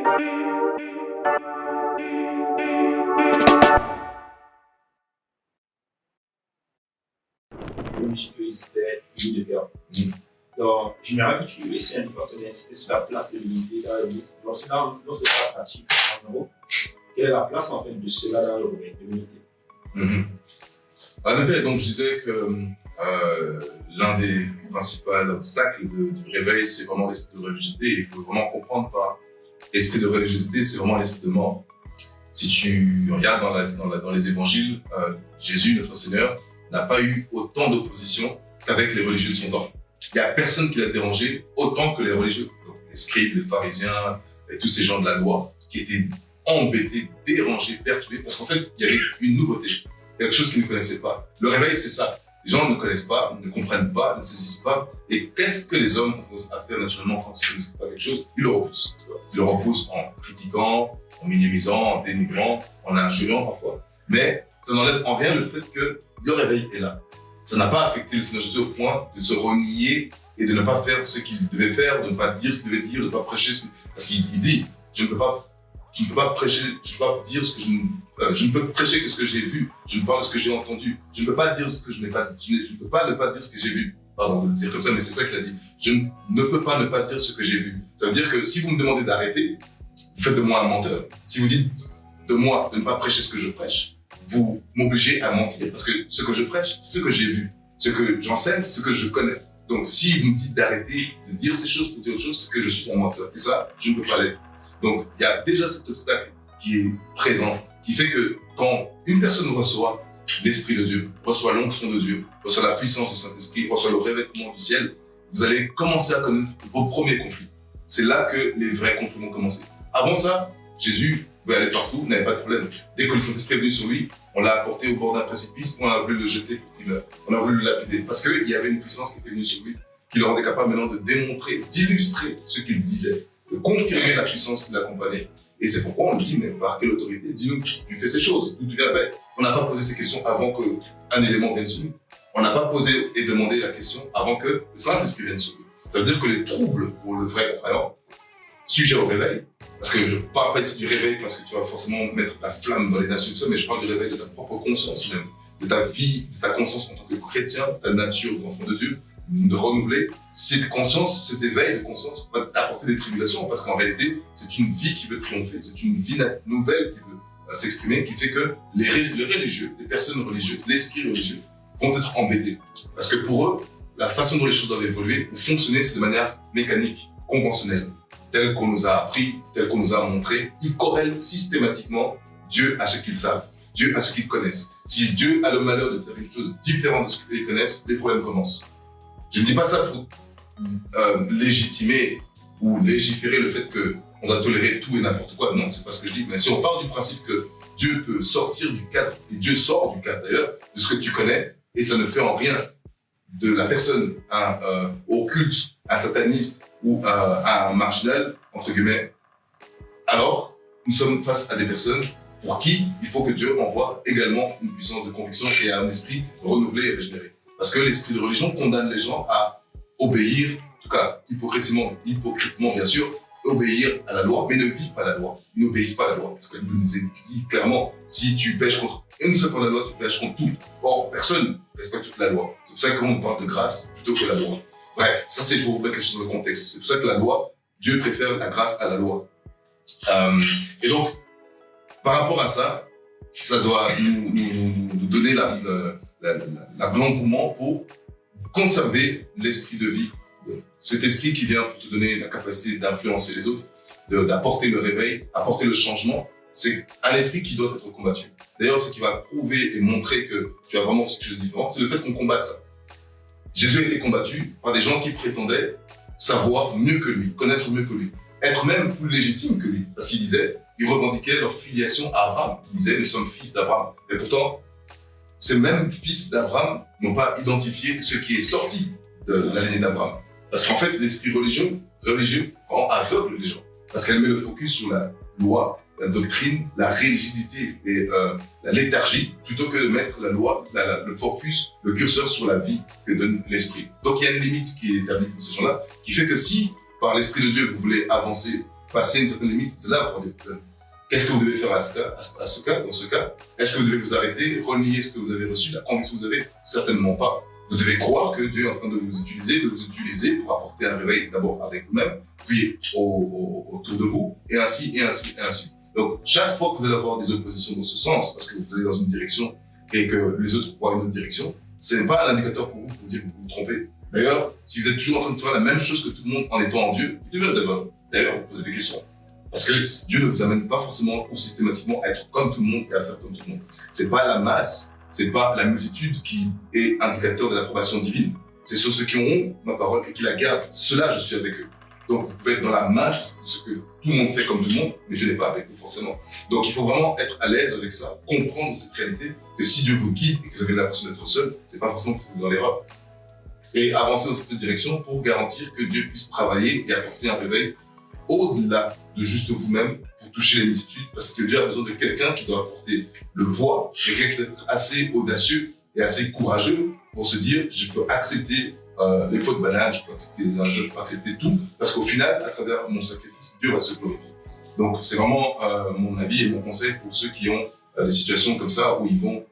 Que c'était l'île de terre. Donc, j'aimerais que tu essaies un peu d'insister sur la place de l'unité dans l'Église. Lorsque dans notre cas pratique en Europe, quelle est la place en fait de cela dans le domaine de l'unité? En effet, donc je disais que l'un des principaux obstacles du réveil, c'est vraiment l'esprit de religiosité. Il faut vraiment comprendre par l'esprit de religiosité, c'est vraiment l'esprit de mort. Si tu regardes dans les évangiles, Jésus, notre Seigneur, n'a pas eu autant d'opposition qu'avec les religieux de son temps. Il n'y a personne qui l'a dérangé autant que les religieux, donc les scribes, les pharisiens, et tous ces gens de la loi, qui étaient embêtés, dérangés, perturbés, parce qu'en fait, il y avait une nouveauté, quelque chose qu'ils ne connaissaient pas. Le réveil, c'est ça. Les gens ne connaissent pas, ne comprennent pas, ne saisissent pas. Et qu'est-ce que les hommes ont à faire naturellement quand ils ne connaissent pas quelque chose? Ils le repoussent. Ils le repoussent en critiquant, en minimisant, en dénigrant, en injuriant parfois. Mais ça n'enlève en rien le fait que le réveil est là. Ça n'a pas affecté le Seigneur Jésus au point de se renier et de ne pas faire ce qu'il devait faire, de ne pas dire ce qu'il devait dire, de ne pas prêcher parce qu'il dit, je ne peux pas prêcher, je ne peux pas dire ce que je ne peux prêcher que ce que j'ai vu, je ne parle de ce que j'ai entendu, je ne peux pas dire ce que je n'ai pas, je ne peux pas ne pas dire ce que j'ai vu. Pardon de le dire comme ça, mais c'est ça qu'il a dit. Je ne peux pas ne pas dire ce que j'ai vu. Ça veut dire que si vous me demandez d'arrêter, vous faites de moi un menteur. Si vous dites de moi de ne pas prêcher ce que je prêche, vous m'obligez à mentir, parce que ce que je prêche, ce que j'ai vu, ce que j'enseigne, ce que je connais. Donc, si vous me dites d'arrêter de dire ces choses pour dire autre chose, c'est que je suis un menteur. Et ça, je ne peux pas l'être. Donc, il y a déjà cet obstacle qui est présent, qui fait que quand une personne reçoit l'Esprit de Dieu, reçoit l'onction de Dieu, reçoit la puissance du Saint-Esprit, reçoit le revêtement du ciel, vous allez commencer à connaître vos premiers conflits. C'est là que les vrais conflits vont commencer. Avant ça, Jésus pouvait aller partout, n'avait pas de problème. Dès que le Saint-Esprit est venu sur lui, on l'a apporté au bord d'un précipice, on a voulu le jeter pour qu'il meure. On a voulu le lapider. Parce qu'il y avait une puissance qui était venue sur lui, qui le rendait capable maintenant de démontrer, d'illustrer ce qu'il disait, de confirmer la puissance qui l'accompagnait. Et c'est pourquoi on dit, mais par quelle autorité? Dis-nous, tu fais ces choses, d'où tu viens? Ben, on n'a pas posé ces questions avant qu'un élément vienne sur nous. On n'a pas posé et demandé la question avant que le Saint-Esprit vienne sur nous. Ça veut dire que les troubles pour le vrai croyant, sujet au réveil, parce que je ne parle pas ici du réveil parce que tu vas forcément mettre la flamme dans les nations, mais je parle du réveil de ta propre conscience même, de ta vie, de ta conscience en tant que chrétien, ta nature d'enfant de Dieu, de renouveler. Cette conscience, cet éveil de conscience va apporter des tribulations parce qu'en réalité, c'est une vie qui veut triompher, c'est une vie nouvelle qui veut s'exprimer, qui fait que les religieux, les personnes religieuses, l'esprit religieux vont être embêtés. Parce que pour eux, la façon dont les choses doivent évoluer ou fonctionner, c'est de manière mécanique, conventionnelle. Tel qu'on nous a appris, tel qu'on nous a montré, ils corrèlent systématiquement Dieu à ce qu'ils savent, Dieu à ce qu'ils connaissent. Si Dieu a le malheur de faire une chose différente de ce qu'ils connaissent, les problèmes commencent. Je ne dis pas ça pour légitimer ou légiférer le fait qu'on doit tolérer tout et n'importe quoi. Non, c'est pas ce que je dis. Mais si on part du principe que Dieu peut sortir du cadre, et Dieu sort du cadre d'ailleurs, de ce que tu connais, et ça ne fait en rien de la personne occulte, un sataniste, ou à un marginal, entre guillemets, alors nous sommes face à des personnes pour qui il faut que Dieu envoie également une puissance de conviction et un esprit renouvelé et régénéré. Parce que l'esprit de religion condamne les gens à obéir, en tout cas hypocritement bien sûr, obéir à la loi, mais ne vivent pas la loi. Ils n'obéissent pas à la loi. Parce que la Bible nous dit clairement, si tu pêches contre une seule part de la loi, tu pêches contre tout. Or, personne ne respecte toute la loi. C'est pour ça qu'on parle de grâce plutôt que la loi. Bref, ça c'est pour mettre les choses dans le contexte. C'est pour ça que la loi, Dieu préfère la grâce à la loi. Et donc, par rapport à ça, ça doit nous donner l'engouement pour conserver l'esprit de vie. Cet esprit qui vient pour te donner la capacité d'influencer les autres, d'apporter le réveil, apporter le changement, c'est un esprit qui doit être combattu. D'ailleurs, ce qui va prouver et montrer que tu as vraiment quelque chose de différent, c'est le fait qu'on combatte ça. Jésus a été combattu par des gens qui prétendaient savoir mieux que lui, connaître mieux que lui, être même plus légitime que lui. Parce qu'ils revendiquaient leur filiation à Abraham. Ils disaient, nous sommes fils d'Abraham. Mais pourtant, ces mêmes fils d'Abraham n'ont pas identifié ce qui est sorti de la lignée d'Abraham. Parce qu'en fait, l'esprit religieux rend aveugle les gens. Parce qu'elle met le focus sur la loi, la doctrine, la rigidité et la léthargie, plutôt que de mettre la loi, le focus, le curseur sur la vie que donne l'esprit. Donc il y a une limite qui est établie pour ces gens-là, qui fait que si, par l'esprit de Dieu, vous voulez avancer passez une certaine limite, c'est là où vous aurez des problèmes. Qu'est-ce que vous devez faire dans ce cas? Est-ce que vous devez vous arrêter, renier ce que vous avez reçu, la conviction que vous avez? Certainement pas. Vous devez croire que Dieu est en train de vous utiliser pour apporter un réveil d'abord avec vous-même, puis autour de vous, et ainsi. Donc, chaque fois que vous allez avoir des oppositions dans ce sens, parce que vous allez dans une direction et que les autres voient une autre direction, ce n'est pas un indicateur pour vous pour dire que vous vous trompez. D'ailleurs, si vous êtes toujours en train de faire la même chose que tout le monde en étant en Dieu, vous devez d'ailleurs vous poser des questions. Parce que Dieu ne vous amène pas forcément ou systématiquement à être comme tout le monde et à faire comme tout le monde. C'est pas la masse, c'est pas la multitude qui est indicateur de l'approbation divine. C'est sur ceux qui ont ma parole et qui la gardent. Ceux-là, je suis avec eux. Donc, vous pouvez être dans la masse de ce que tout le monde fait comme tout le monde, mais Dieu n'est pas avec vous forcément. Donc, il faut vraiment être à l'aise avec ça, comprendre cette réalité, que si Dieu vous guide et que vous avez l'impression d'être seul, c'est pas forcément que vous êtes dans l'erreur. Et avancer dans cette direction pour garantir que Dieu puisse travailler et apporter un réveil au-delà de juste vous-même pour toucher les multitudes, parce que Dieu a besoin de quelqu'un qui doit porter le poids, quelqu'un qui doit être assez audacieux et assez courageux pour se dire je peux accepter les pots de banane, je peux accepter les injures, je peux accepter tout, parce qu'au final, à travers mon sacrifice, Dieu va se glorifier. Donc c'est vraiment mon avis et mon conseil pour ceux qui ont des situations comme ça où ils vont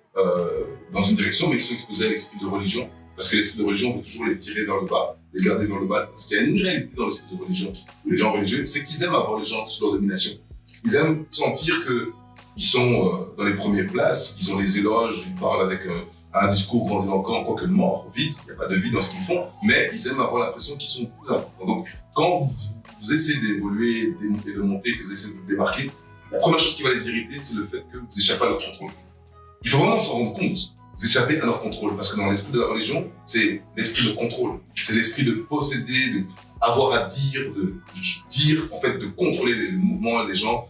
dans une direction mais qui sont exposés à l'esprit de religion, parce que l'esprit de religion veut toujours les tirer vers le bas, les garder vers le bas, parce qu'il y a une réalité dans l'esprit de religion, où les gens religieux, c'est qu'ils aiment avoir les gens sous leur domination. Ils aiment sentir qu'ils sont dans les premières places, qu'ils ont les éloges, ils parlent avec un discours grandiloquent, quoique de mort, vide, il n'y a pas de vie dans ce qu'ils font, mais ils aiment avoir l'impression qu'ils sont plus importants. Donc, quand vous essayez d'évoluer et de monter, que vous essayez de vous démarquer, la première chose qui va les irriter, c'est le fait que vous échappez à leur contrôle. Il faut vraiment s'en rendre compte. Vous échappez à leur contrôle, parce que dans l'esprit de la religion, c'est l'esprit de contrôle, c'est l'esprit de posséder, d'avoir à dire, en fait, de contrôler les mouvements, les gens,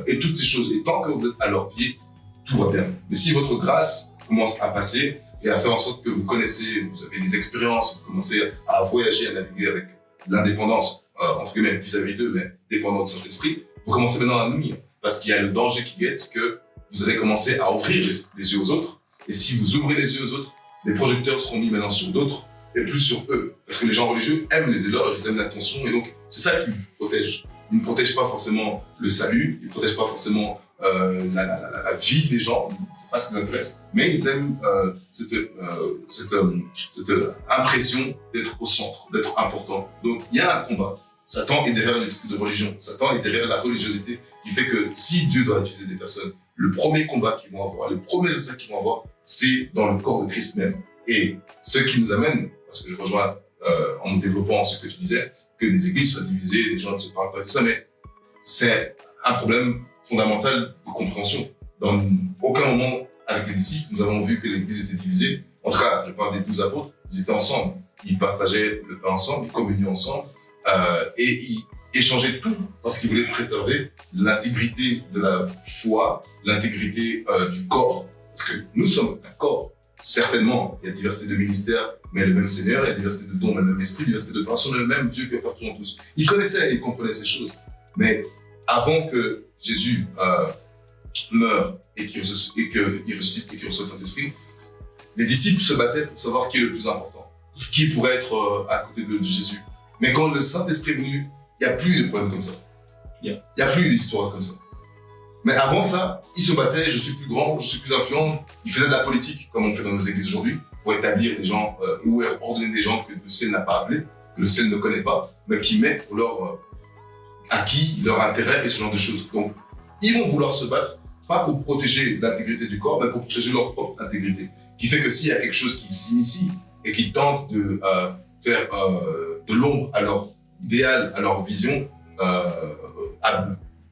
et toutes ces choses. Et tant que vous êtes à leurs pieds, tout va bien. Mais si votre grâce commence à passer et à faire en sorte que vous connaissez, vous avez des expériences, vous commencez à voyager, à naviguer avec l'indépendance, entre guillemets, vis-à-vis d'eux, mais dépendant de cet esprit, vous commencez maintenant à nuire. Parce qu'il y a le danger qui guette que vous allez commencer à ouvrir les yeux aux autres. Et si vous ouvrez les yeux aux autres, les projecteurs seront mis maintenant sur d'autres et plus sur eux. Parce que les gens religieux aiment les éloges, ils aiment l'attention, et donc c'est ça qui vous protège. Ils ne protègent pas forcément le salut, ils ne protègent pas forcément la vie des gens, c'est pas ce qui les intéresse, mais ils aiment cette impression d'être au centre, d'être important. Donc il y a un combat. Satan est derrière l'esprit de religion, Satan est derrière la religiosité, qui fait que si Dieu doit utiliser des personnes, le premier combat qu'ils vont avoir, le premier obstacle qu'ils vont avoir, c'est dans le corps de Christ même. Et ce qui nous amène, parce que je rejoins en développant ce que tu disais, que les églises soient divisées, les gens ne se parlent pas, tout ça, mais c'est un problème fondamental de compréhension. Dans aucun moment, avec les disciples, nous avons vu que l'église était divisée. En tout cas, je parle des 12 apôtres, ils étaient ensemble. Ils partageaient le pain ensemble, ils communiaient ensemble, et ils échangeaient tout parce qu'ils voulaient préserver l'intégrité de la foi, l'intégrité du corps. Parce que nous sommes un corps. Certainement, il y a diversité de ministères, mais le même Seigneur, il y a diversité de dons, mais le même esprit, diversité de personnes, le même Dieu que partout en tous. Ils connaissaient et ils comprenaient ces choses. Mais avant que Jésus meure et qu'il ressuscite et qu'il reçoive le Saint-Esprit, les disciples se battaient pour savoir qui est le plus important, qui pourrait être à côté de Jésus. Mais quand le Saint-Esprit est venu, il n'y a plus de problème comme ça. Il n'y a plus d'histoire comme ça. Mais avant ça, ils se battaient, je suis plus grand, je suis plus influent. Ils faisaient de la politique, comme on fait dans nos églises aujourd'hui, pour établir des gens, ou ordonner des gens que le ciel n'a pas appelés, que le ciel ne connaît pas, mais qui mettent pour leur acquis, leur intérêt et ce genre de choses. Donc, ils vont vouloir se battre, pas pour protéger l'intégrité du corps, mais pour protéger leur propre intégrité. Qui fait que s'il y a quelque chose qui s'initie et qui tente de faire de l'ombre à leur idéal, à leur vision,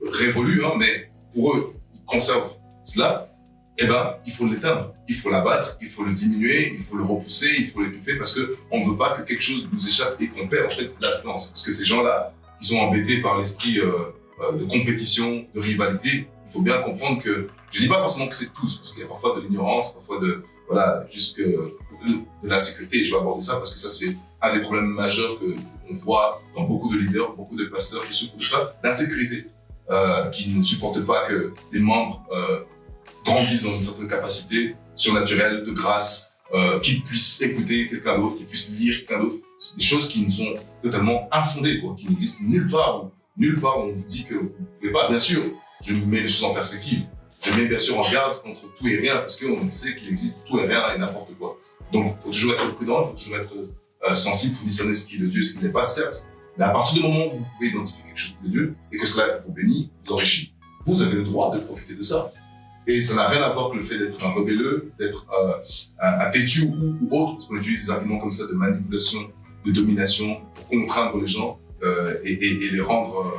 révolue, hein, mais pour eux, ils conservent cela, eh ben, il faut l'éteindre, il faut l'abattre, il faut le diminuer, il faut le repousser, il faut l'étouffer, parce qu'on ne veut pas que quelque chose nous échappe et qu'on perd en fait l'influence. Parce que ces gens-là, ils sont embêtés par l'esprit de compétition, de rivalité. Il faut bien comprendre que, je dis pas forcément que c'est tous, parce qu'il y a parfois de l'ignorance, parfois de l'insécurité, et je vais aborder ça parce que ça c'est un des problèmes majeurs qu'on voit dans beaucoup de leaders, beaucoup de pasteurs qui souffrent de ça, l'insécurité, qui ne supportent pas que les membres grandissent dans une certaine capacité surnaturelle de grâce, qu'ils puissent écouter quelqu'un d'autre, qu'ils puissent lire quelqu'un d'autre. C'est des choses qui nous sont totalement infondées, quoi, qui n'existent nulle part Nulle part on vous dit que vous ne pouvez pas. Bien sûr, je mets les choses en perspective. Je mets bien sûr en garde contre tout et rien parce qu'on sait qu'il existe tout et rien et n'importe quoi. Donc, il faut toujours être prudent, il faut toujours être sensible pour discerner ce qui est de Dieu, ce qui n'est pas, certes. Mais à partir du moment où vous pouvez identifier quelque chose de Dieu et que cela vous bénit, vous enrichit, vous avez le droit de profiter de ça. Et ça n'a rien à voir que le fait d'être un rebelleux, d'être un têtu ou autre, parce qu'on utilise des arguments comme ça de manipulation, de domination pour contraindre les gens et les rendre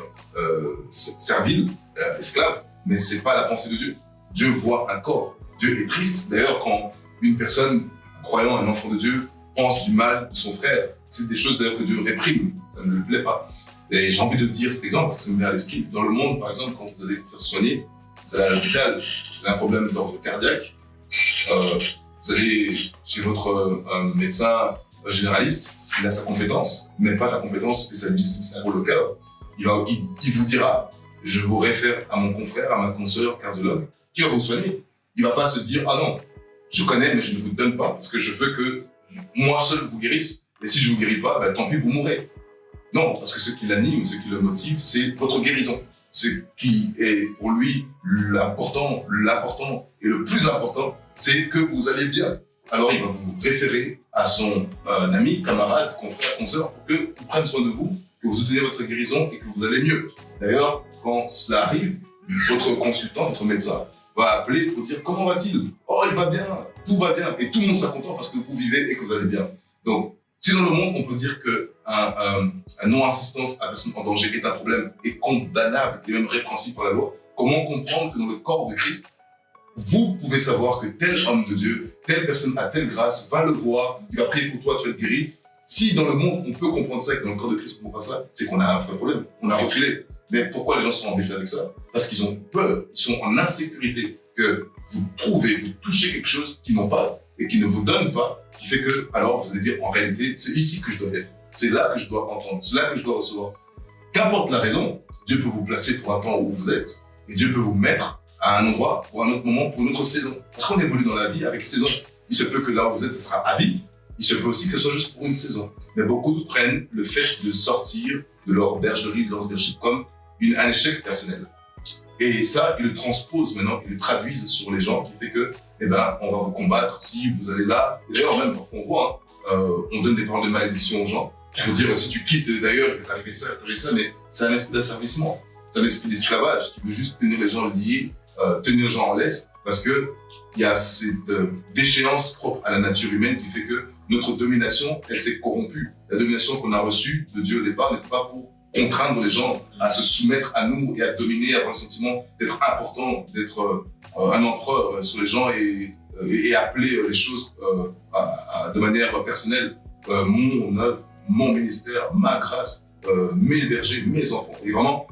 serviles, esclaves. Mais c'est pas la pensée de Dieu. Dieu voit un corps. Dieu est triste. D'ailleurs, quand une personne, un croyant, un enfant de Dieu, pense du mal de son frère, c'est des choses d'ailleurs que Dieu réprime. Ça ne lui plaît pas. Et j'ai envie de dire cet exemple parce que ça me vient à l'esprit. Dans le monde, par exemple, quand vous allez vous faire soigner, vous allez à l'hôpital, vous avez un problème d'ordre cardiaque, vous allez chez votre médecin généraliste, il a sa compétence, mais pas la compétence spécialiste pour le cœur. Il vous dira, je vous réfère à mon confrère, à ma consoeur cardiologue, qui va vous soigner. Il ne va pas se dire, ah non, je connais, mais je ne vous donne pas, parce que je veux que moi seul vous guérisse. Et si je ne vous guéris pas, ben, tant pis, vous mourrez. Non, parce que ce qui l'anime, ce qui le motive, c'est votre guérison. Ce qui est pour lui l'important et le plus important, c'est que vous allez bien. Alors il va vous référer à son ami, camarade, confrère, consoeur, pour qu'il prenne soin de vous, que vous obtenez votre guérison et que vous allez mieux. D'ailleurs, quand cela arrive, votre consultant, votre médecin, va appeler pour dire comment va-t-il? Oh, il va bien, tout va bien. Et tout le monde sera content parce que vous vivez et que vous allez bien. Donc, si dans le monde, on peut dire qu'un non-assistance à personne en danger est un problème et condamnable et même répréhensible par la loi, comment comprendre que dans le corps de Christ, vous pouvez savoir que tel homme de Dieu, telle personne a telle grâce, va le voir, il va prier pour toi, tu vas être guéri. Si dans le monde, on peut comprendre ça et que dans le corps de Christ, on ne comprend pas ça, c'est qu'on a un vrai problème. On a reculé. Mais pourquoi les gens sont embêtés avec ça? Parce qu'ils ont peur, ils sont en insécurité que vous touchez quelque chose qu'ils n'ont pas et qu'ils ne vous donnent pas, qui fait que, alors vous allez dire, en réalité, c'est ici que je dois être. C'est là que je dois entendre, c'est là que je dois recevoir. Qu'importe la raison, Dieu peut vous placer pour un temps où vous êtes et Dieu peut vous mettre à un endroit, pour un autre moment, pour une autre saison. Parce qu'on évolue dans la vie avec saison. Il se peut que là où vous êtes, ce sera à vie. Il se peut aussi que ce soit juste pour une saison. Mais beaucoup prennent le fait de sortir de leur bergerie, de leur leadership comme un échec personnel. Et ça, ils le transposent maintenant, ils le traduisent sur les gens, qui fait que, eh ben, on va vous combattre si vous allez là. Et d'ailleurs, même parfois on voit, on donne des paroles de malédiction aux gens. Pour dire, si tu quittes, d'ailleurs, il t'est arrivé ça, mais c'est un esprit d'asservissement. C'est un esprit d'esclavage qui veut juste tenir les gens liés, tenir les gens en laisse, parce que il y a cette déchéance propre à la nature humaine qui fait que notre domination, elle s'est corrompue. La domination qu'on a reçue de Dieu au départ n'était pas pour contraindre les gens à se soumettre à nous et à dominer, à avoir le sentiment d'être important, d'être un empereur sur les gens et appeler les choses de manière personnelle. Mon œuvre, mon ministère, ma grâce, mes bergers, mes enfants. Et vraiment,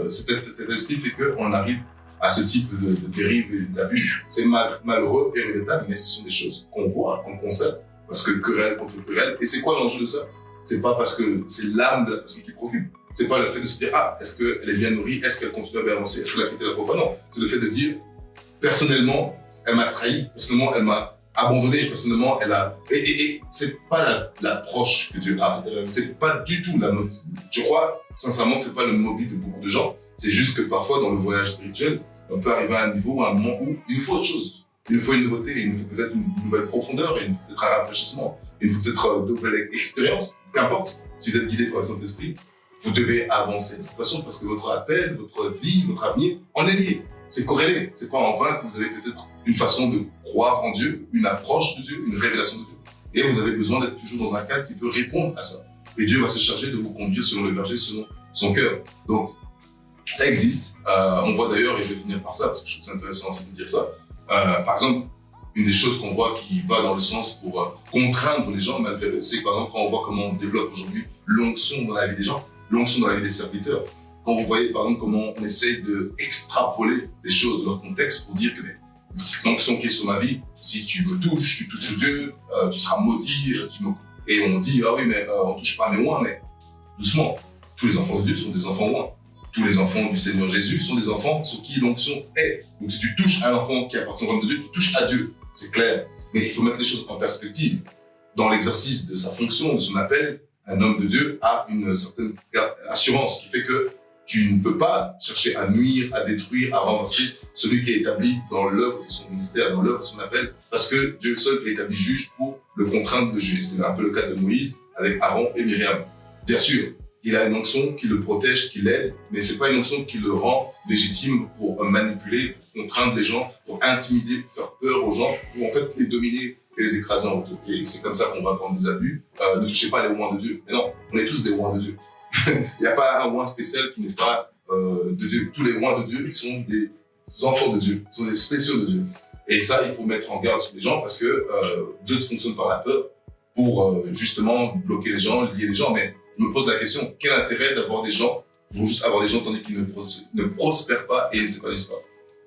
cet esprit fait qu'on arrive à ce type de dérive et d'abus. C'est malheureux et regrettable, mais ce sont des choses qu'on voit, qu'on constate, parce que querelle contre querelle. Et c'est quoi l'enjeu de ça? C'est pas parce que c'est l'âme de la personne qui préoccupe. C'est pas le fait de se dire, ah, est-ce qu'elle est bien nourrie? Est-ce qu'elle continue à bien avancer? Est-ce que la quitté la fois pas? Non. C'est le fait de dire, personnellement, elle m'a trahi. Personnellement, elle m'a abandonné. Personnellement, elle a... Et c'est pas l'approche que Dieu a. C'est pas du tout la mode. Je crois, sincèrement, que c'est pas le mobile de beaucoup de gens. C'est juste que parfois, dans le voyage spirituel, on peut arriver à un niveau, à un moment où il nous faut autre chose. Il nous faut une nouveauté, il nous faut peut-être une nouvelle profondeur, il nous faut peut-être un rafraîchissement, il nous faut peut-être de nouvelles expériences. Qu'importe, si vous êtes guidé par le Saint-Esprit, vous devez avancer de cette façon parce que votre appel, votre vie, votre avenir, en est lié. C'est corrélé. C'est pas en vain que vous avez peut-être une façon de croire en Dieu, une approche de Dieu, une révélation de Dieu. Et vous avez besoin d'être toujours dans un cadre qui peut répondre à ça. Et Dieu va se charger de vous conduire selon le berger, selon son cœur. Donc, ça existe. On voit d'ailleurs, et je vais finir par ça, parce que je trouve que c'est intéressant aussi de dire ça. Par exemple, une des choses qu'on voit qui va dans le sens pour contraindre les gens, malgré eux, c'est par exemple quand on voit comment on développe aujourd'hui l'onction dans la vie des gens, l'onction dans la vie des serviteurs. Quand vous voyez par exemple comment on essaye d'extrapoler les choses de leur contexte pour dire que l'onction qui est sur ma vie, si tu me touches, tu touches Dieu, tu seras maudit, et on dit, ah oui, mais on touche pas mes oins, mais doucement. Tous les enfants de Dieu sont des enfants oins. Tous les enfants du Seigneur Jésus sont des enfants sur qui l'onction est. Donc si tu touches un enfant qui appartient au royaume de Dieu, tu touches à Dieu, c'est clair. Mais il faut mettre les choses en perspective. Dans l'exercice de sa fonction, de son appel, un homme de Dieu a une certaine assurance qui fait que tu ne peux pas chercher à nuire, à détruire, à renverser celui qui est établi dans l'œuvre de son ministère, dans l'œuvre de son appel, parce que Dieu seul est établi juge pour le contraindre de juger. C'est un peu le cas de Moïse avec Aaron et Myriam. Bien sûr, il a une onction qui le protège, qui l'aide, mais c'est pas une onction qui le rend légitime pour manipuler, pour contraindre les gens, pour intimider, pour faire peur aux gens, pour en fait les dominer et les écraser en retour. Et c'est comme ça qu'on va prendre des abus. Ne touchez pas les oins de Dieu. Mais non, on est tous des oins de Dieu. Il n'y a pas un oint spécial qui n'est pas de Dieu. Tous les oins de Dieu sont des enfants de Dieu, sont des spéciaux de Dieu. Et ça, il faut mettre en garde sur les gens parce que Dieu fonctionne par la peur pour justement bloquer les gens, lier les gens. Mais je me pose la question, quel intérêt d'avoir des gens pour juste avoir des gens tandis qu'ils ne prospèrent pas et ne s'épanouissent pas?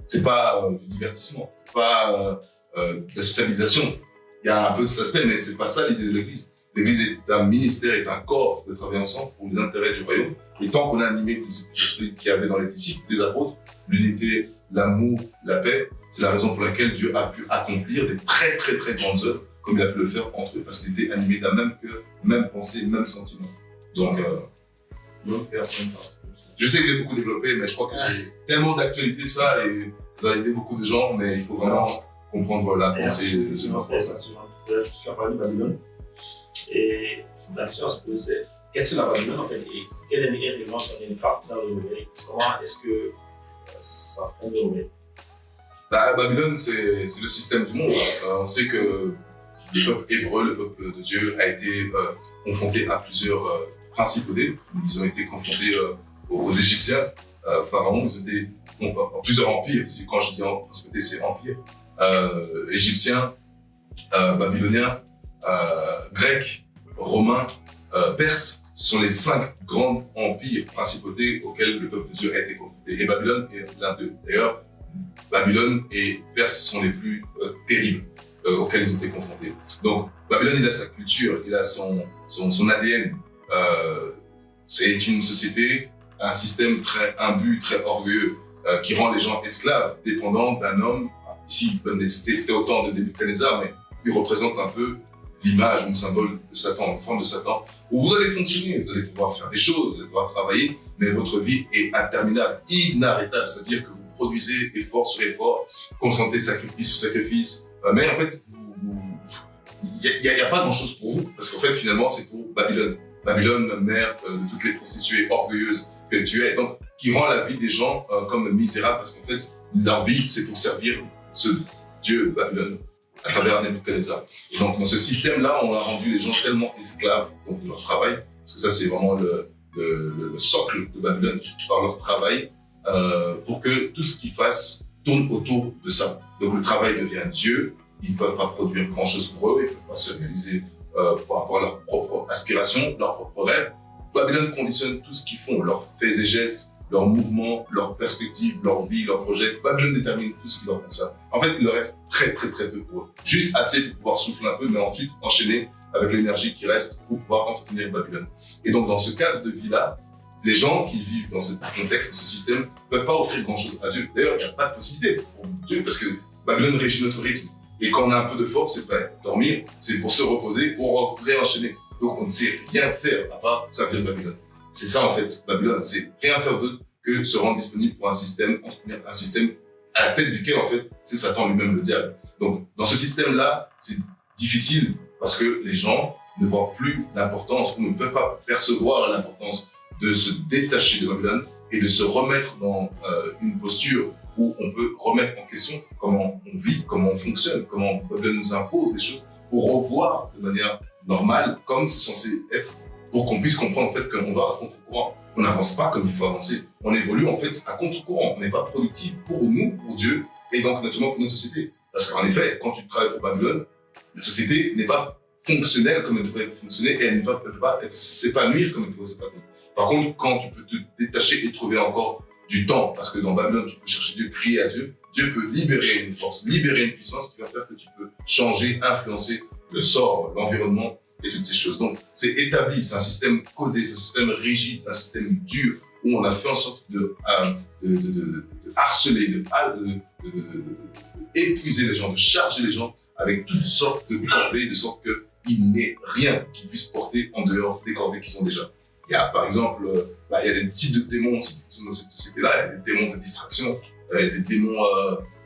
C'est pas du divertissement, c'est pas de la socialisation. Il y a un peu de cet aspect, mais c'est pas ça l'idée de l'Église. L'Église est un ministère, est un corps de travailler ensemble pour les intérêts du royaume. Et tant qu'on a animé l'esprit qu'il y avait dans les disciples, les apôtres, l'unité, l'amour, la paix, c'est la raison pour laquelle Dieu a pu accomplir des très très très grandes œuvres comme il a pu le faire entre eux, parce qu'ils étaient animés d'un même cœur, même pensée, même sentiment. Donc, je sais que j'ai beaucoup développé, mais je crois que c'est tellement d'actualité ça, et ça doit aider beaucoup de gens, mais il faut vraiment comprendre la pensée de ce genre. Tu as parlé de Babylone, et la question c'est qu'est-ce que la Babylone en fait, et quel est réellement son impact dans le réveil? Comment est-ce que ça prend le réveil? Babylone, c'est le système du monde. On sait que le peuple hébreu, le peuple de Dieu, a été confronté à plusieurs principautés. Ils ont été confrontés aux Égyptiens, Pharaon, ils ont été plusieurs empires. Quand je dis principauté, c'est empire. Égyptiens, babyloniens, grecs, romains, perses. Ce sont les 5 grands empires, principautés auxquels le peuple de Dieu a été confronté. Et Babylone est l'un d'eux. D'ailleurs, Babylone et Perse sont les plus terribles auxquels ils ont été confrontés. Donc, Babylone, il a sa culture, il a son ADN. C'est une société, un système très imbu, très orgueilleux, qui rend les gens esclaves, dépendants d'un homme. Ici, c'était au temps de Nebuchadnezzar, mais il représente un peu l'image, un symbole de Satan, une forme de Satan, où vous allez fonctionner, vous allez pouvoir faire des choses, vous allez pouvoir travailler, mais votre vie est interminable, inarrêtable, c'est-à-dire que vous produisez effort sur effort, consentez sacrifice sur sacrifice, mais en fait, il n'y a pas grand-chose pour vous, parce qu'en fait, finalement, c'est pour Babylone. Babylone, mère de toutes les prostituées orgueilleuses que tu es, donc qui rend la vie des gens comme misérable, parce qu'en fait, leur vie, c'est pour servir ce Dieu Babylone à travers Nebuchadnezzar. Et donc, dans ce système-là, on a rendu les gens tellement esclaves donc, de leur travail, parce que ça, c'est vraiment le socle de Babylone, par leur travail, pour que tout ce qu'ils fassent tourne autour de ça. Donc, le travail devient Dieu. Ils ne peuvent pas produire grand-chose pour eux, ils ne peuvent pas se réaliser par rapport à leurs propres aspirations, leurs propres rêves. Babylone conditionne tout ce qu'ils font, leurs faits et gestes, leurs mouvements, leurs perspectives, leur vie, leurs projets. Babylone détermine tout ce qui leur concerne. En fait, il leur reste très très très peu pour eux. Juste assez pour pouvoir souffler un peu, mais ensuite enchaîner avec l'énergie qui reste pour pouvoir entretenir Babylone. Et donc, dans ce cadre de vie-là, les gens qui vivent dans ce contexte, ce système, ne peuvent pas offrir grand-chose à Dieu. D'ailleurs, il n'y a pas de possibilité pour Dieu, parce que Babylone régit notre rythme. Et quand on a un peu de force, c'est pas dormir, c'est pour se reposer, pour réenchaîner. Donc on ne sait rien faire à part servir Babylone. C'est ça en fait, Babylone, c'est rien faire d'autre que se rendre disponible pour un système, entretenir un système à la tête duquel en fait c'est Satan lui-même, le diable. Donc dans ce système-là, c'est difficile parce que les gens ne voient plus l'importance, ou ne peuvent pas percevoir l'importance de se détacher de Babylone et de se remettre dans une posture où on peut remettre en question comment on vit, comment on fonctionne, comment Babylone nous impose des choses, pour revoir de manière normale, comme c'est censé être, pour qu'on puisse comprendre en fait qu'on va à contre-courant. On n'avance pas comme il faut avancer. On évolue en fait à contre-courant. On n'est pas productif pour nous, pour Dieu, et donc naturellement pour notre société. Parce qu'en effet, quand tu travailles pour Babylone, la société n'est pas fonctionnelle comme elle devrait fonctionner, et elle ne peut pas s'épanouir comme elle devrait s'épanouir. Par contre, quand tu peux te détacher et trouver encore du temps, parce que dans Babylone, tu peux chercher Dieu, crier à Dieu, Dieu peut libérer une force, libérer une puissance qui va faire que tu peux changer, influencer le sort, l'environnement et toutes ces choses. Donc, c'est établi, c'est un système codé, c'est un système rigide, un système dur, où on a fait en sorte de harceler, de épuiser les gens, de charger les gens avec toutes sortes de corvées, de sorte qu'il n'ait rien qui puisse porter en dehors des corvées qu'ils ont déjà. Il y a par exemple, il y a des types de démons aussi qui fonctionnent dans cette société-là. Il y a des démons de distraction, il y a des démons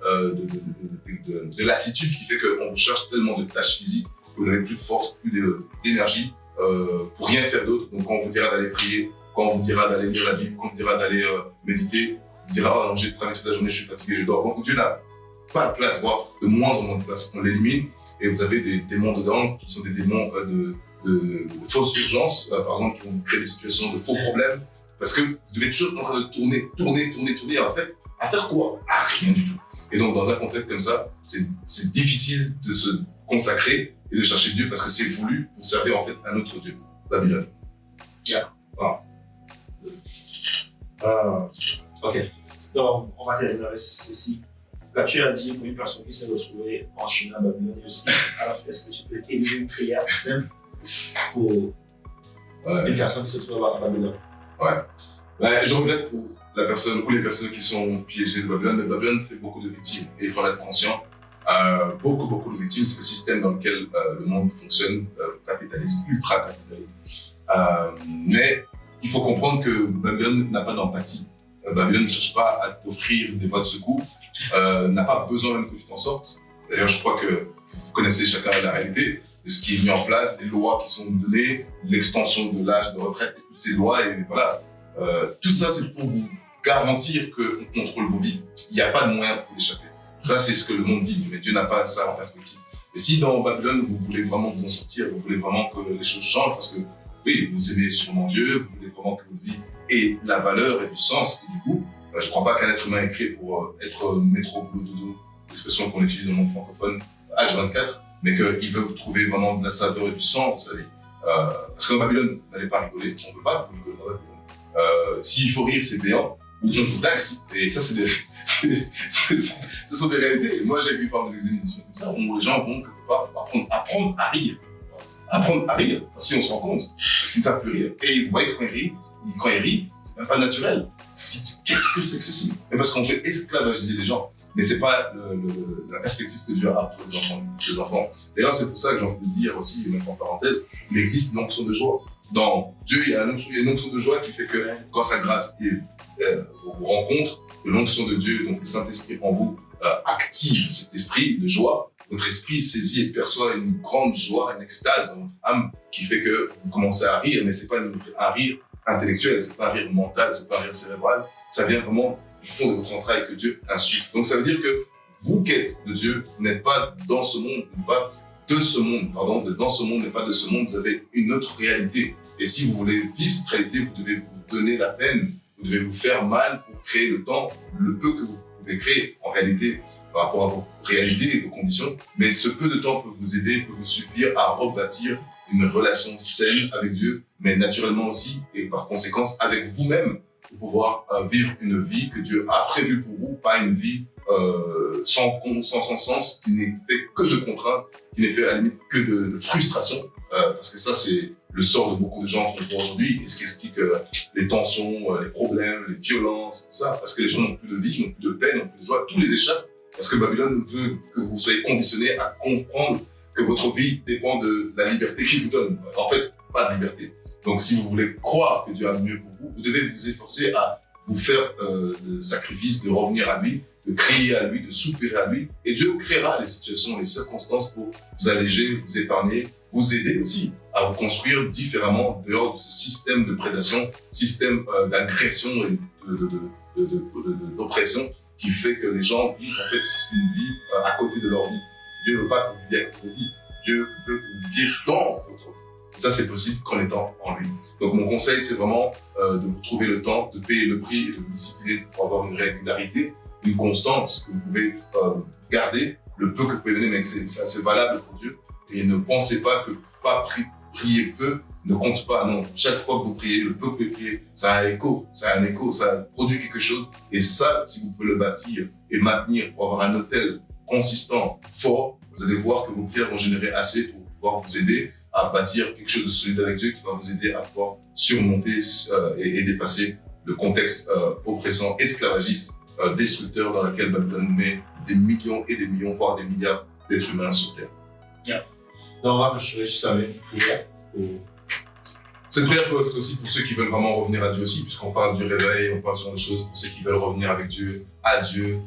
de lassitude qui fait qu'on vous cherche tellement de tâches physiques que vous n'avez plus de force, plus d'énergie pour rien faire d'autre. Donc quand on vous dira d'aller prier, quand on vous dira d'aller lire la Bible, quand on vous dira d'aller méditer, on vous dira oh, j'ai travaillé toute la journée, je suis fatigué, je dors. Donc Dieu n'a pas de place, voire de moins en moins de place. On l'élimine et vous avez des démons dedans qui sont des démons de fausses urgences, par exemple, qui vont créer des situations de faux problèmes, parce que vous devez toujours être en train de tourner, en fait, à faire quoi? À rien du tout. Et donc, dans un contexte comme ça, c'est difficile de se consacrer et de chercher Dieu parce que c'est voulu pour servir en fait un autre Dieu, Babylone. Yeah. Wow. Ok. Donc, on va terminer avec ceci. Quand tu as dit pour une personne qui s'est retrouvée en Chine à Babylone aussi, alors est-ce que tu peux élever une prière simple pour une personne qui se trouve à Babylone? Ouais. Je regrette pour la personne ou les personnes qui sont piégées de Babylone. Mais Babylone fait beaucoup de victimes et il faut en être conscient. Beaucoup de victimes, c'est le système dans lequel le monde fonctionne, capitalisme, ultra-capitalisme. Mais il faut comprendre que Babylone n'a pas d'empathie. Babylone ne cherche pas à t'offrir des voies de secours, n'a pas besoin même que tu t'en sortes. D'ailleurs, je crois que vous connaissez chacun la réalité de ce qui est mis en place, des lois qui sont données, l'extension de l'âge de retraite, et toutes ces lois, et voilà. Tout ça, c'est pour vous garantir qu'on contrôle vos vies. Il n'y a pas de moyen pour échapper. Ça, c'est ce que le monde dit, mais Dieu n'a pas ça en perspective. Et si dans Babylone, vous voulez vraiment vous en sortir, vous voulez vraiment que les choses changent, parce que oui, vous aimez sûrement Dieu, vous voulez vraiment que votre vie ait de la valeur et du sens et du goût. Je ne crois pas qu'un être humain est créé pour être métro, boulot, dodo, l'expression qu'on utilise dans le monde francophone, H24, mais qu'il veut trouver vraiment de la saveur et du sens dans sa vie. Parce que dans Babylone, vous n'allez pas rigoler, on ne peut pas rigoler dans Babylone. S'il faut rire, c'est payant, ou on vous taxe, et ça, ce sont des réalités. Et moi, j'ai vu par des émissions comme ça, où les gens vont quelque part apprendre à rire. Apprendre à rire, si on se rend compte, parce qu'ils ne savent plus rire. Et vous voyez que quand ils rient, c'est même pas naturel. Vous dites, qu'est-ce que c'est que ceci? Mais parce qu'on fait esclavagiser les gens. Mais c'est pas la perspective que Dieu a pour les enfants. D'ailleurs, c'est pour ça que j'ai envie de dire aussi, même en parenthèse, il existe une onction de joie. Dans Dieu, il y a une onction de joie qui fait que quand sa grâce vous rencontre, l'onction de Dieu, donc le Saint-Esprit en vous, active cet esprit de joie. Votre esprit saisit et perçoit une grande joie, une extase dans votre âme qui fait que vous commencez à rire, mais c'est pas un rire intellectuel, c'est pas un rire mental, c'est pas un rire cérébral, ça vient vraiment du fond de votre entraille que Dieu insuffle. Donc ça veut dire que vous qui êtes de Dieu, vous n'êtes pas dans ce monde, vous n'êtes pas de ce monde, pardon, vous êtes dans ce monde, mais pas de ce monde, vous avez une autre réalité. Et si vous voulez vivre cette réalité, vous devez vous donner la peine, vous devez vous faire mal pour créer le temps, le peu que vous pouvez créer en réalité par rapport à vos réalités et vos conditions, mais ce peu de temps peut vous aider, peut vous suffire à rebâtir une relation saine avec Dieu, mais naturellement aussi, et par conséquence, avec vous-même, pour pouvoir vivre une vie que Dieu a prévue pour vous, pas une vie sans sens, qui n'est fait que de contraintes, qui n'est fait à la limite que de frustration, parce que ça, c'est le sort de beaucoup de gens qu'on voit aujourd'hui, et ce qui explique les tensions, les problèmes, les violences, tout ça, parce que les gens n'ont plus de vie, n'ont plus de paix, n'ont plus de joie, tous les échappent. Parce que Babylone veut que vous soyez conditionné à comprendre que votre vie dépend de la liberté qu'il vous donne. En fait, pas de liberté. Donc, si vous voulez croire que Dieu a mieux pour vous, vous devez vous efforcer à vous faire le sacrifice de revenir à lui, de crier à lui, de soupirer à lui. Et Dieu créera les situations, les circonstances pour vous alléger, vous épargner, vous aider aussi à vous construire différemment dehors de ce système de prédation, système d'agression et d'oppression qui fait que les gens vivent en fait une vie à côté de leur vie. Dieu ne veut pas que vous viviez à côté de votre vie. Dieu veut que vous viviez dans votre vie. Ça, c'est possible qu'en étant en lui. Donc, mon conseil, c'est vraiment de vous trouver le temps, de payer le prix et de vous discipliner pour avoir une régularité, une constance que vous pouvez garder, le peu que vous pouvez donner, mais c'est assez valable pour Dieu. Et ne pensez pas que pas prier peu ne compte pas. Non, chaque fois que vous priez, le peu que vous pouvez prier, ça a un écho, ça produit quelque chose. Et ça, si vous pouvez le bâtir et maintenir pour avoir un autel consistant, fort, vous allez voir que vos prières vont générer assez pour pouvoir vous aider à bâtir quelque chose de solide avec Dieu qui va vous aider à pouvoir surmonter et dépasser le contexte oppressant, esclavagiste, destructeur dans lequel Babylone met des millions et des millions, voire des milliards d'êtres humains sur Terre. Yeah. Donc, moi, je vais juste avec une prière pour Cette prière peut être aussi pour ceux qui veulent vraiment revenir à Dieu aussi, puisqu'on parle du réveil, on parle de ce genre de choses, pour ceux qui veulent revenir avec Dieu, à Dieu,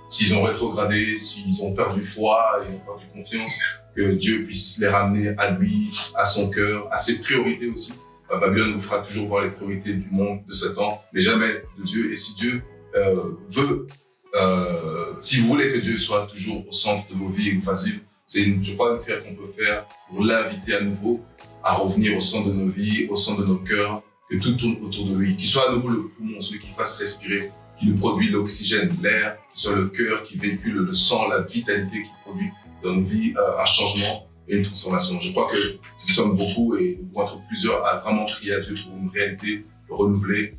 s'ils ont rétrogradé, s'ils ont perdu foi et ont perdu confiance, que Dieu puisse les ramener à lui, à son cœur, à ses priorités aussi. Babylone vous fera toujours voir les priorités du monde de Satan, mais jamais de Dieu. Et si Dieu veut, si vous voulez que Dieu soit toujours au centre de vos vies et vous fasse vivre, c'est je crois une prière qu'on peut faire pour l'inviter à nouveau à revenir au centre de nos vies, au centre de nos cœurs, que tout tourne autour de lui, qu'il soit à nouveau le poumon, celui qui fasse respirer, qui nous produit l'oxygène, l'air, qu'il soit le cœur qui véhicule le sang, la vitalité qui produit dans nos vies un changement et une transformation. Je crois que nous sommes beaucoup et nous pouvons être plusieurs à vraiment prier à Dieu pour une réalité renouvelée,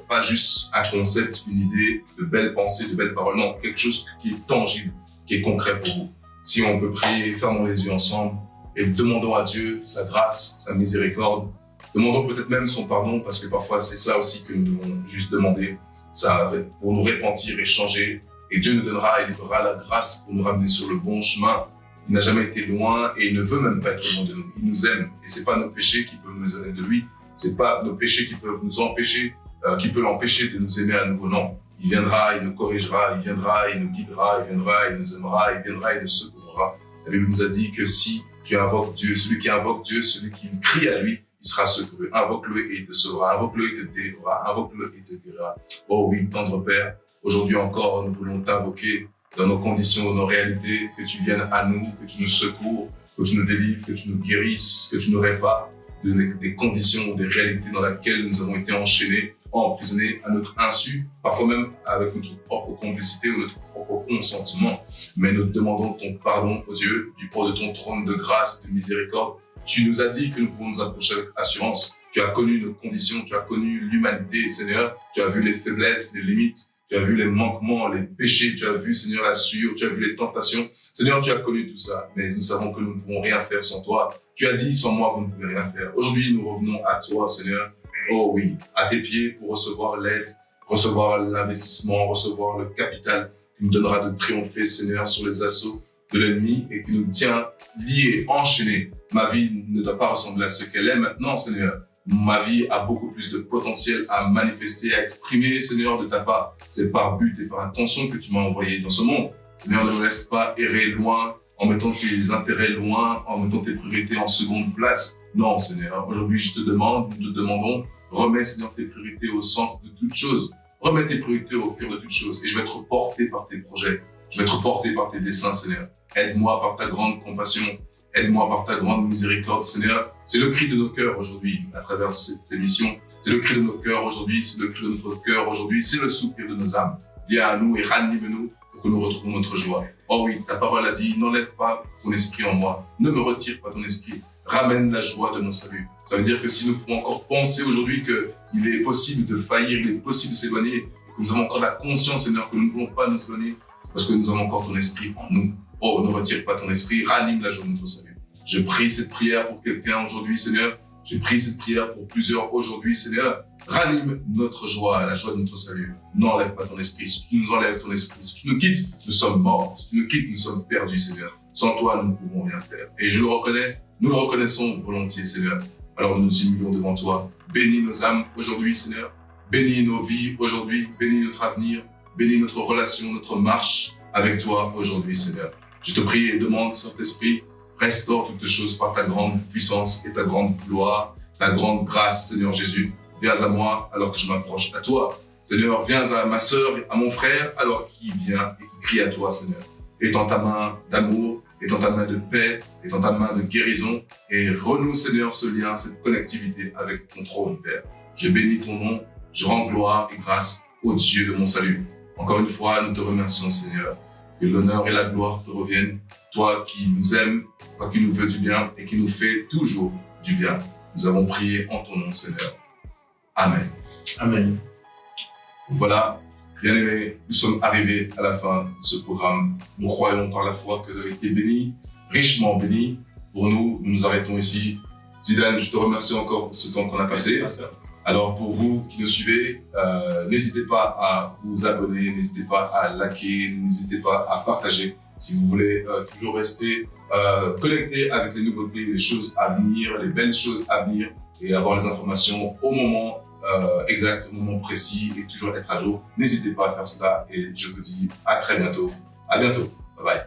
pas juste un concept, une idée, de belles pensées, de belles paroles, non, quelque chose qui est tangible, qui est concret pour vous. Si on peut prier, fermons les yeux ensemble et demandons à Dieu sa grâce, sa miséricorde. Demandons peut-être même son pardon, parce que parfois c'est ça aussi que nous devons juste demander, ça, pour nous repentir et changer. Et Dieu nous donnera et libérera la grâce pour nous ramener sur le bon chemin. Il n'a jamais été loin et il ne veut même pas être loin de nous. Il nous aime et c'est pas nos péchés qui peuvent nous éloigner de lui. C'est pas nos péchés qui peuvent nous empêcher, qui peut l'empêcher de nous aimer à nouveau. Non. Il viendra, il nous corrigera, il viendra, il nous guidera, il viendra, il nous aimera, il viendra, il nous secourra. La Bible nous a dit que si tu invoques Dieu, celui qui invoque Dieu, celui qui crie à lui, il sera secouru. Invoque-le et il te sauvera. Invoque-le et il te délivrera. Invoque-le et il te guérira. Oh oui, tendre Père, aujourd'hui encore, nous voulons t'invoquer dans nos conditions, dans nos réalités, que tu viennes à nous, que tu nous secours, que tu nous délivres, que tu nous guérisses, que tu nous répares des conditions ou des réalités dans lesquelles nous avons été enchaînés, emprisonnés à notre insu, parfois même avec notre propre complicité ou notre propre consentement. Mais nous te demandons ton pardon, ô Dieu, du haut de ton trône de grâce et de miséricorde. Tu nous as dit que nous pouvons nous approcher avec assurance. Tu as connu nos conditions, tu as connu l'humanité, Seigneur. Tu as vu les faiblesses, les limites. Tu as vu les manquements, les péchés. Tu as vu, Seigneur, la souillure. Tu as vu les tentations. Seigneur, tu as connu tout ça. Mais nous savons que nous ne pouvons rien faire sans toi. Tu as dit, sans moi, vous ne pouvez rien faire. Aujourd'hui, nous revenons à toi, Seigneur. Oh oui, à tes pieds pour recevoir l'aide, recevoir l'investissement, recevoir le capital qui nous donnera de triompher, Seigneur, sur les assauts de l'ennemi et qui nous tient liés, enchaînés. Ma vie ne doit pas ressembler à ce qu'elle est maintenant, Seigneur. Ma vie a beaucoup plus de potentiel à manifester, à exprimer, Seigneur, de ta part. C'est par but et par intention que tu m'as envoyé dans ce monde. Seigneur, ne me laisse pas errer loin, en mettant tes intérêts loin, en mettant tes priorités en seconde place. Non, Seigneur. Aujourd'hui, je te demande, nous te demandons, remets, Seigneur, tes priorités au centre de toutes choses. Remets tes priorités au cœur de toutes choses. Et je vais être porté par tes projets. Je vais être porté par tes desseins, Seigneur. Aide-moi par ta grande compassion. Aide-moi par ta grande miséricorde, Seigneur. C'est le cri de nos cœurs aujourd'hui, à travers cette émission. C'est le cri de nos cœurs aujourd'hui. C'est le cri de notre cœur aujourd'hui. C'est le soupir de nos âmes. Viens à nous et ranime-nous pour que nous retrouvons notre joie. Oh oui, ta parole a dit, n'enlève pas ton esprit en moi. Ne me retire pas ton esprit. Ramène la joie de mon salut. Ça veut dire que si nous pouvons encore penser aujourd'hui qu'il est possible de faillir, il est possible de s'éloigner, et que nous avons encore la conscience, Seigneur, que nous ne voulons pas nous éloigner, c'est parce que nous avons encore ton esprit en nous. Oh, ne retire pas ton esprit, ranime la joie de notre salut. Je prie cette prière pour quelqu'un aujourd'hui, Seigneur. J'ai pris cette prière pour plusieurs aujourd'hui, Seigneur. Ranime notre joie, la joie de notre salut. N'enlève pas ton esprit. Si tu nous enlèves ton esprit, si tu nous quittes, nous sommes morts. Si tu nous quittes, nous sommes perdus, Seigneur. Sans toi, nous ne pouvons rien faire. Et je le reconnais, nous le reconnaissons volontiers, Seigneur. Alors nous nous humilions devant toi. Bénis nos âmes aujourd'hui, Seigneur. Bénis nos vies aujourd'hui. Bénis notre avenir. Bénis notre relation, notre marche avec toi aujourd'hui, Seigneur. Je te prie et demande, Saint-Esprit, restaure toutes choses par ta grande puissance et ta grande gloire, ta grande grâce, Seigneur Jésus. Viens à moi alors que je m'approche à toi. Seigneur, viens à ma sœur, à mon frère, alors qu'il vient et qui crie à toi, Seigneur. Étends ta main d'amour, étends ta main de paix, étends ta main de guérison et renoue, Seigneur, ce lien, cette connectivité avec ton trône, Père. Je bénis ton nom, je rends gloire et grâce au Dieu de mon salut. Encore une fois, nous te remercions, Seigneur. Que l'honneur et la gloire te reviennent, toi qui nous aimes, toi qui nous veux du bien et qui nous fait toujours du bien. Nous avons prié en ton nom, Seigneur. Amen. Amen. Voilà, bien-aimés, nous sommes arrivés à la fin de ce programme. Nous croyons par la foi que vous avez été bénis, richement bénis. Pour nous, nous nous arrêtons ici. Zidane, je te remercie encore de ce temps qu'on a passé. Alors pour vous qui nous suivez, n'hésitez pas à vous abonner, n'hésitez pas à liker, n'hésitez pas à partager si vous voulez toujours rester connecté avec les nouveautés, les choses à venir, les belles choses à venir. et avoir les informations au moment exact, au moment précis et toujours être à jour. N'hésitez pas à faire cela et je vous dis à très bientôt. À bientôt. Bye bye.